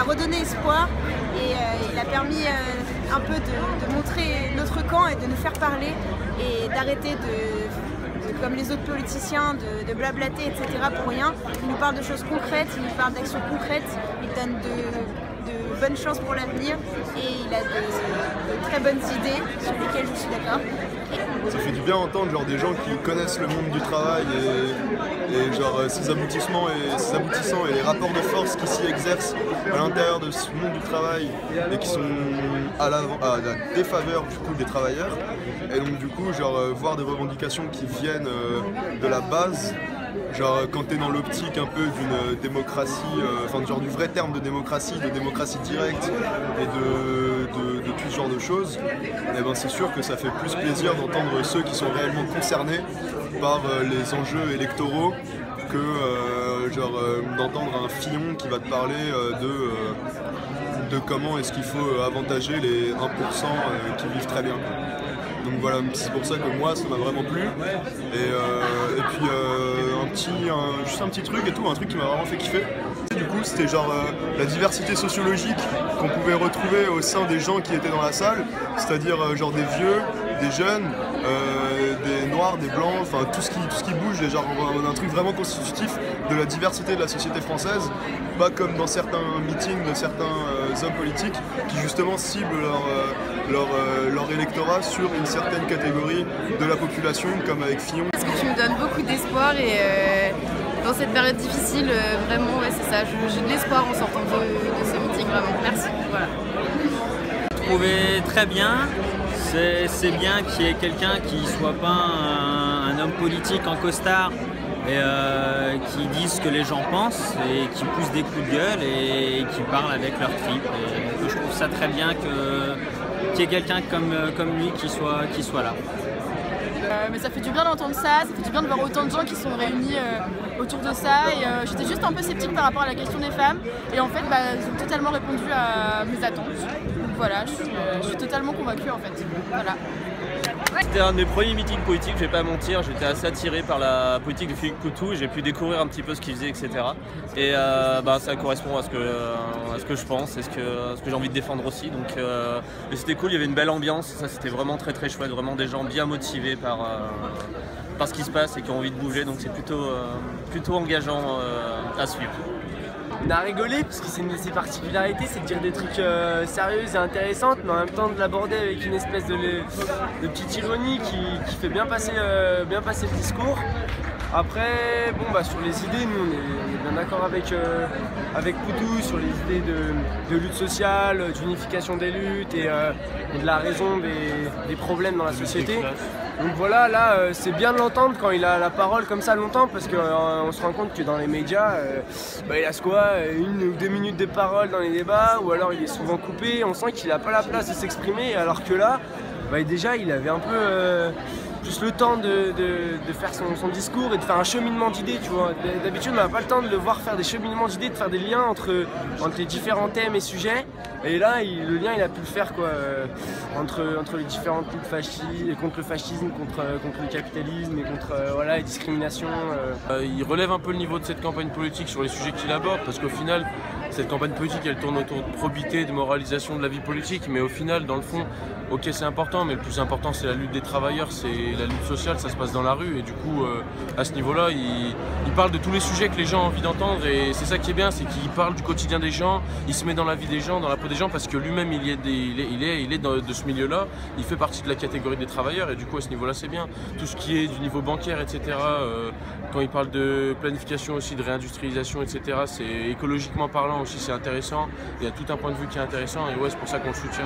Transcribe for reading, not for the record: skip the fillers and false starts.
a redonné espoir et il a permis un peu de montrer notre camp et de nous faire parler et d'arrêter comme les autres politiciens, de blablater, etc. pour rien. Il nous parle de choses concrètes, il nous parle d'actions concrètes, il donne de bonnes chances pour l'avenir et il a de très bonnes idées sur lesquelles je suis d'accord. Ça fait du bien entendre genre, des gens qui connaissent le monde du travail et genre, ses aboutissants et les rapports de force qui s'y exercent à l'intérieur de ce monde du travail et qui sont à la défaveur du coup des travailleurs. Et donc du coup genre, voir des revendications qui viennent de la base. Genre quand tu es dans l'optique un peu d'une démocratie, enfin genre du vrai terme de démocratie directe et de tout ce genre de choses, et ben c'est sûr que ça fait plus plaisir d'entendre ceux qui sont réellement concernés par les enjeux électoraux que d'entendre un Fillon qui va te parler de comment est-ce qu'il faut avantager les 1% qui vivent très bien. Donc voilà, c'est pour ça que moi ça m'a vraiment plu. Et puis juste un petit truc et tout, un truc qui m'a vraiment fait kiffer. Du coup c'était genre la diversité sociologique qu'on pouvait retrouver au sein des gens qui étaient dans la salle, c'est-à-dire genre des vieux, des jeunes, des noirs, des blancs, enfin tout ce qui bouge, et genre un truc vraiment constitutif de la diversité de la société française, pas comme dans certains meetings de certains hommes politiques qui justement ciblent leur électorat sur une certaine catégorie de la population, comme avec Fillon. Parce que tu me donnes beaucoup d'espoir et dans cette période difficile, vraiment, ouais, c'est ça, j'ai de l'espoir en sortant de ce meeting, vraiment. Merci. Voilà. Je trouvais très bien. C'est bien qu'il y ait quelqu'un qui ne soit pas un homme politique en costard et qui dise ce que les gens pensent et qui pousse des coups de gueule et qui parle avec leur tripes. Et donc, je trouve ça très bien qu'il y ait quelqu'un comme lui qui soit là. Mais ça fait du bien d'entendre ça fait du bien de voir autant de gens qui sont réunis autour de ça. Et j'étais juste un peu sceptique par rapport à la question des femmes. Et en fait, ils ont totalement répondu à mes attentes. Donc voilà, je suis totalement convaincue en fait. Voilà. C'était un de mes premiers meetings politiques, je vais pas mentir, j'étais assez attiré par la politique de Philippe Coutou, j'ai pu découvrir un petit peu ce qu'il faisait, etc. Et ça correspond à ce que je pense et ce que j'ai envie de défendre aussi. Donc c'était cool, il y avait une belle ambiance, ça c'était vraiment très très chouette, vraiment des gens bien motivés par ce qui se passe et qui ont envie de bouger, donc c'est plutôt engageant à suivre. On a rigolé parce que c'est une de ses particularités, c'est de dire des trucs sérieuses et intéressantes, mais en même temps de l'aborder avec une espèce de petite ironie qui fait bien passer le discours. Après, sur les idées, nous on est bien d'accord avec Coutou sur les idées de lutte sociale, d'unification des luttes et de la raison des problèmes dans la société. Donc voilà, là c'est bien de l'entendre quand il a la parole comme ça longtemps, parce qu'on se rend compte que dans les médias, il a quoi, 1 ou 2 minutes de parole dans les débats, ou alors il est souvent coupé, on sent qu'il n'a pas la place de s'exprimer, alors que là, déjà il avait un peu juste le temps de faire son discours et de faire un cheminement d'idées, tu vois. D'habitude on n'a pas le temps de le voir faire des cheminements d'idées, de faire des liens entre les différents thèmes et sujets, et là le lien il a pu le faire quoi, entre les différentes luttes contre le fascisme, contre le capitalisme et contre les discriminations. Il relève un peu le niveau de cette campagne politique sur les sujets qu'il aborde, parce qu'au final cette campagne politique elle tourne autour de probité, de moralisation de la vie politique, mais au final dans le fond, ok c'est important, mais le plus important c'est la lutte des travailleurs, c'est la lutte sociale, ça se passe dans la rue, et du coup à ce niveau là il parle de tous les sujets que les gens ont envie d'entendre, et c'est ça qui est bien, c'est qu'il parle du quotidien des gens, il se met dans la vie des gens, dans la peau des gens, parce que lui-même il est de ce milieu là, il fait partie de la catégorie des travailleurs, et du coup à ce niveau là c'est bien. Tout ce qui est du niveau bancaire, etc., quand il parle de planification aussi, de réindustrialisation, etc., c'est écologiquement parlant aussi c'est intéressant, il y a tout un point de vue qui est intéressant, et ouais c'est pour ça qu'on le soutient.